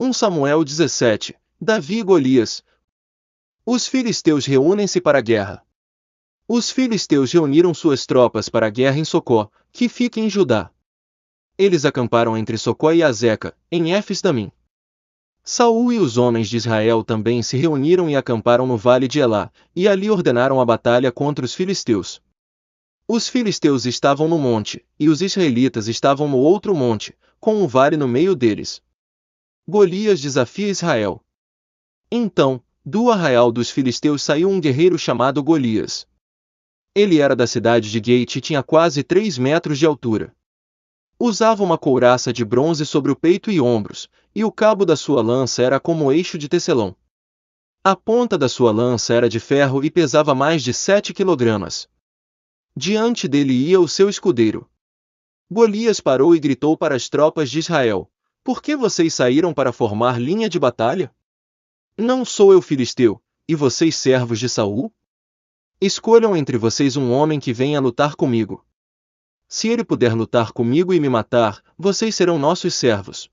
1 Samuel 17. Davi e Golias. Os filisteus reúnem-se para a guerra. Os filisteus reuniram suas tropas para a guerra em Socó, que fica em Judá. Eles acamparam entre Socó e Azeca, em Éfes-Damim. Saul e os homens de Israel também se reuniram e acamparam no vale de Elá, e ali ordenaram a batalha contra os filisteus. Os filisteus estavam no monte, e os israelitas estavam no outro monte, com um vale no meio deles. Golias desafia Israel. Então, do arraial dos filisteus saiu um guerreiro chamado Golias. Ele era da cidade de Gate e tinha quase 3 metros de altura. Usava uma couraça de bronze sobre o peito e ombros, e o cabo da sua lança era como eixo de tecelão. A ponta da sua lança era de ferro e pesava mais de 7 quilogramas. Diante dele ia o seu escudeiro. Golias parou e gritou para as tropas de Israel: Por que vocês saíram para formar linha de batalha? Não sou eu filisteu, e vocês servos de Saul? Escolham entre vocês um homem que venha lutar comigo. Se ele puder lutar comigo e me matar, vocês serão nossos servos.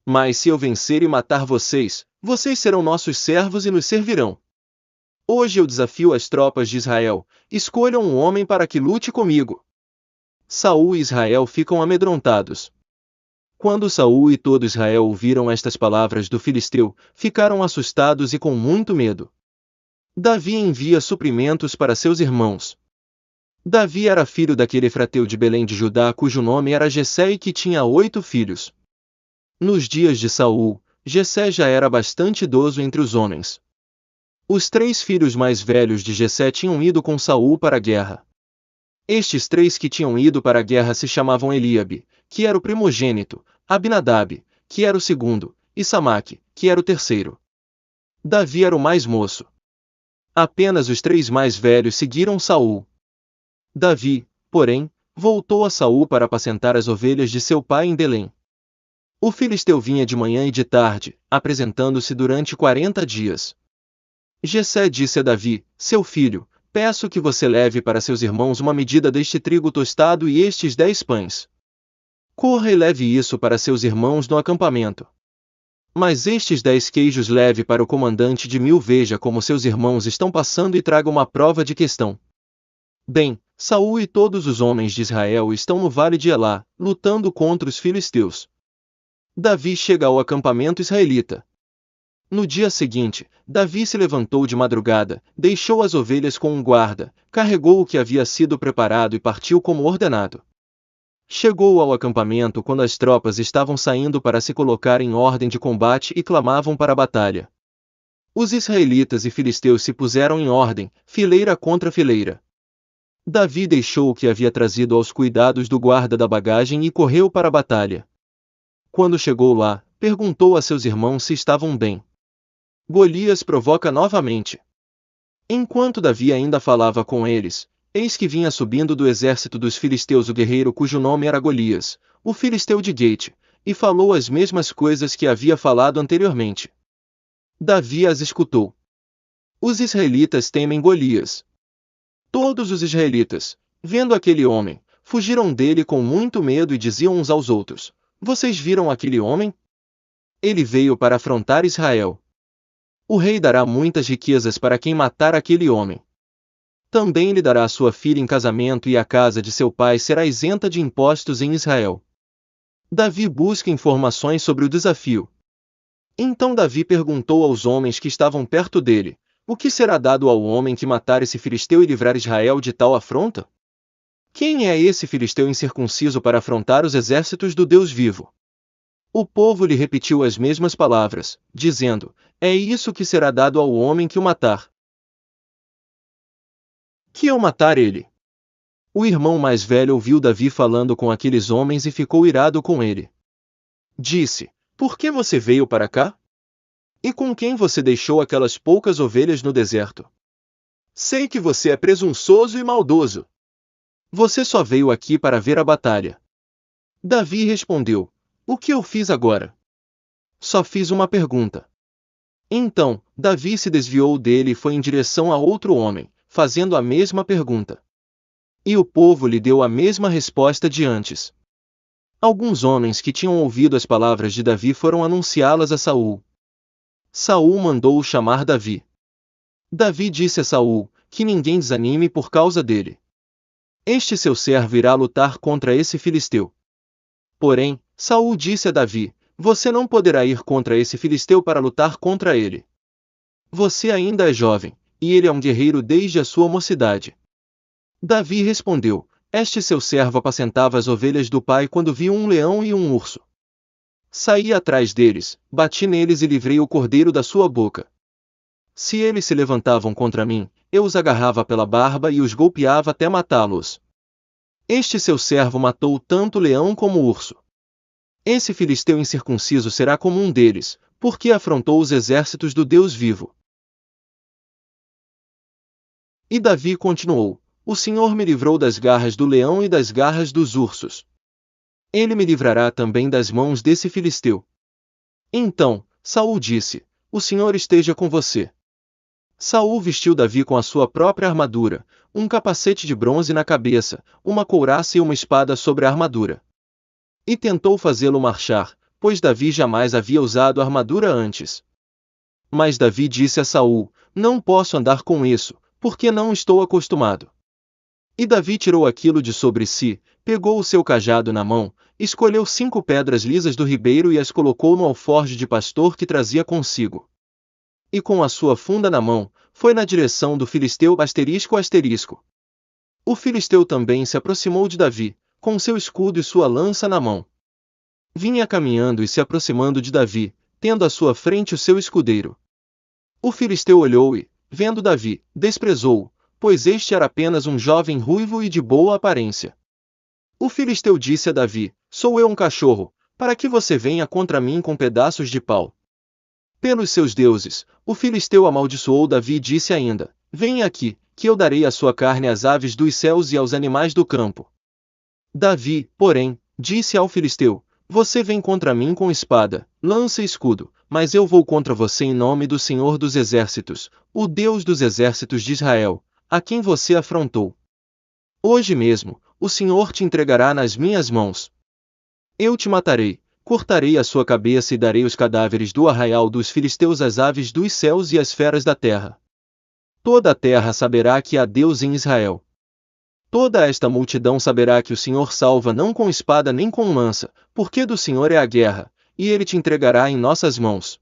Mas se eu vencer e matar vocês, vocês serão nossos servos e nos servirão. Hoje eu desafio as tropas de Israel: escolham um homem para que lute comigo. Saul e Israel ficam amedrontados. Quando Saul e todo Israel ouviram estas palavras do filisteu, ficaram assustados e com muito medo. Davi envia suprimentos para seus irmãos. Davi era filho daquele efrateu de Belém de Judá cujo nome era Jessé e que tinha 8 filhos. Nos dias de Saul, Jessé já era bastante idoso entre os homens. Os 3 filhos mais velhos de Jessé tinham ido com Saul para a guerra. Estes 3 que tinham ido para a guerra se chamavam Eliabe, que era o primogênito, Abinadab, que era o segundo, e Samaque, que era o terceiro. Davi era o mais moço. Apenas os 3 mais velhos seguiram Saul. Davi, porém, voltou a Saul para apacentar as ovelhas de seu pai em Belém. O filisteu vinha de manhã e de tarde, apresentando-se durante 40 dias. Jessé disse a Davi: Seu filho, peço que você leve para seus irmãos uma medida deste trigo tostado e estes 10 pães. Corra e leve isso para seus irmãos no acampamento. Mas estes 10 queijos leve para o comandante de 1000. Veja como seus irmãos estão passando e traga uma prova de questão. Bem, Saul e todos os homens de Israel estão no vale de Elá, lutando contra os filisteus. Davi chega ao acampamento israelita. No dia seguinte, Davi se levantou de madrugada, deixou as ovelhas com um guarda, carregou o que havia sido preparado e partiu como ordenado. Chegou ao acampamento quando as tropas estavam saindo para se colocar em ordem de combate e clamavam para a batalha. Os israelitas e filisteus se puseram em ordem, fileira contra fileira. Davi deixou o que havia trazido aos cuidados do guarda da bagagem e correu para a batalha. Quando chegou lá, perguntou a seus irmãos se estavam bem. Golias provoca novamente. Enquanto Davi ainda falava com eles, eis que vinha subindo do exército dos filisteus o guerreiro cujo nome era Golias, o filisteu de Gate, e falou as mesmas coisas que havia falado anteriormente. Davi as escutou. Os israelitas temem Golias. Todos os israelitas, vendo aquele homem, fugiram dele com muito medo e diziam uns aos outros: Vocês viram aquele homem? Ele veio para afrontar Israel. O rei dará muitas riquezas para quem matar aquele homem. Também lhe dará sua filha em casamento e a casa de seu pai será isenta de impostos em Israel. Davi busca informações sobre o desafio. Então Davi perguntou aos homens que estavam perto dele: O que será dado ao homem que matar esse filisteu e livrar Israel de tal afronta? Quem é esse filisteu incircunciso para afrontar os exércitos do Deus vivo? O povo lhe repetiu as mesmas palavras, dizendo: É isso que será dado ao homem que o matar. Que eu matar ele? O irmão mais velho ouviu Davi falando com aqueles homens e ficou irado com ele. Disse: Por que você veio para cá? E com quem você deixou aquelas poucas ovelhas no deserto? Sei que você é presunçoso e maldoso. Você só veio aqui para ver a batalha. Davi respondeu: O que eu fiz agora? Só fiz uma pergunta. Então, Davi se desviou dele e foi em direção a outro homem, fazendo a mesma pergunta. E o povo lhe deu a mesma resposta de antes. Alguns homens que tinham ouvido as palavras de Davi foram anunciá-las a Saul. Saul mandou chamar Davi. Davi disse a Saul que ninguém desanime por causa dele. Este seu servo irá lutar contra esse filisteu. Porém, Saul disse a Davi: você não poderá ir contra esse filisteu para lutar contra ele. Você ainda é jovem, e ele é um guerreiro desde a sua mocidade. Davi respondeu: este seu servo apacentava as ovelhas do pai quando viu um leão e um urso. Saí atrás deles, bati neles e livrei o cordeiro da sua boca. Se eles se levantavam contra mim, eu os agarrava pela barba e os golpeava até matá-los. Este seu servo matou tanto o leão como o urso. Esse filisteu incircunciso será como um deles, porque afrontou os exércitos do Deus vivo. E Davi continuou: o Senhor me livrou das garras do leão e das garras dos ursos. Ele me livrará também das mãos desse filisteu. Então, Saul disse: o Senhor esteja com você. Saul vestiu Davi com a sua própria armadura, um capacete de bronze na cabeça, uma couraça e uma espada sobre a armadura. E tentou fazê-lo marchar, pois Davi jamais havia usado armadura antes. Mas Davi disse a Saul: não posso andar com isso, porque não estou acostumado. E Davi tirou aquilo de sobre si, pegou o seu cajado na mão, escolheu 5 pedras lisas do ribeiro e as colocou no alforje de pastor que trazia consigo. E com a sua funda na mão, foi na direção do filisteu ***. O filisteu também se aproximou de Davi, com seu escudo e sua lança na mão. Vinha caminhando e se aproximando de Davi, tendo à sua frente o seu escudeiro. O filisteu olhou e, vendo Davi, desprezou-o, pois este era apenas um jovem ruivo e de boa aparência. O filisteu disse a Davi: sou eu um cachorro, para que você venha contra mim com pedaços de pau? Pelos seus deuses, o filisteu amaldiçoou Davi e disse ainda: venha aqui, que eu darei a sua carne às aves dos céus e aos animais do campo. Davi, porém, disse ao filisteu: você vem contra mim com espada, lança e escudo, mas eu vou contra você em nome do Senhor dos Exércitos, o Deus dos exércitos de Israel, a quem você afrontou. Hoje mesmo, o Senhor te entregará nas minhas mãos. Eu te matarei, cortarei a sua cabeça e darei os cadáveres do arraial dos filisteus às aves dos céus e às feras da terra. Toda a terra saberá que há Deus em Israel. Toda esta multidão saberá que o Senhor salva não com espada nem com lança, porque do Senhor é a guerra, e ele te entregará em nossas mãos.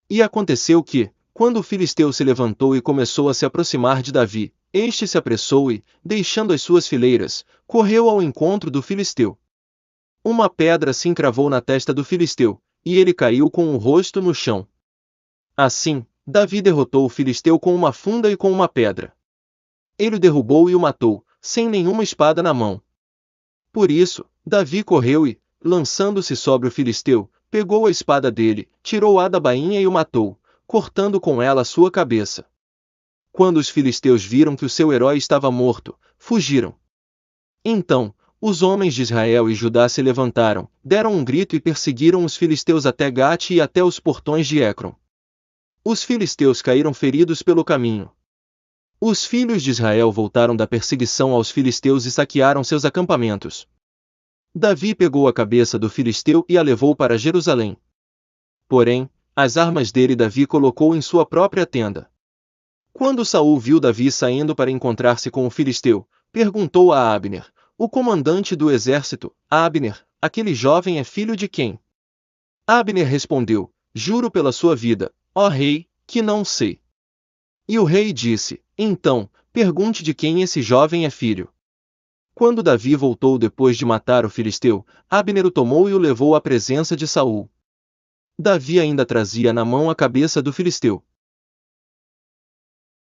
E aconteceu que, quando o filisteu se levantou e começou a se aproximar de Davi, este se apressou e, deixando as suas fileiras, correu ao encontro do filisteu. Uma pedra se encravou na testa do filisteu, e ele caiu com o rosto no chão. Assim, Davi derrotou o filisteu com uma funda e com uma pedra. Ele o derrubou e o matou, sem nenhuma espada na mão. Por isso, Davi correu e, lançando-se sobre o filisteu, pegou a espada dele, tirou-a da bainha e o matou, cortando com ela a sua cabeça. Quando os filisteus viram que o seu herói estava morto, fugiram. Então, os homens de Israel e Judá se levantaram, deram um grito e perseguiram os filisteus até Gate e até os portões de Ecrom. Os filisteus caíram feridos pelo caminho. Os filhos de Israel voltaram da perseguição aos filisteus e saquearam seus acampamentos. Davi pegou a cabeça do filisteu e a levou para Jerusalém. Porém, as armas dele Davi colocou em sua própria tenda. Quando Saul viu Davi saindo para encontrar-se com o filisteu, perguntou a Abner, o comandante do exército: Abner, aquele jovem é filho de quem? Abner respondeu: juro pela sua vida, ó rei, que não sei. E o rei disse: então, pergunte de quem esse jovem é filho. Quando Davi voltou depois de matar o filisteu, Abner o tomou e o levou à presença de Saul. Davi ainda trazia na mão a cabeça do filisteu.